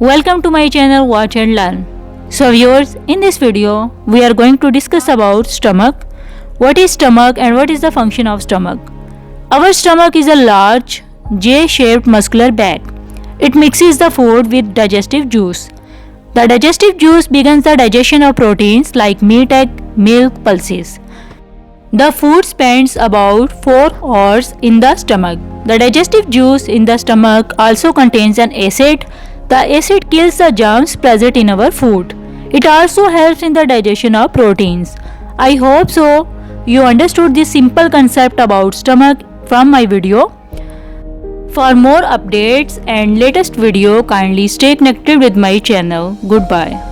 Welcome to my channel Watch and Learn. So viewers, in this video we are going to discuss about stomach. What is stomach and what is the function of stomach? Our stomach is a large J-shaped muscular bag. It mixes the food with digestive juice. The digestive juice begins the digestion of proteins like meat, egg, milk, pulses. The food spends about 4 hours in the stomach. The digestive juice in the stomach also contains an acid. The acid kills the germs present in our food. It also helps in the digestion of proteins. I hope so you understood this simple concept about stomach from my video. For more updates and latest video, kindly stay connected with my channel. Goodbye.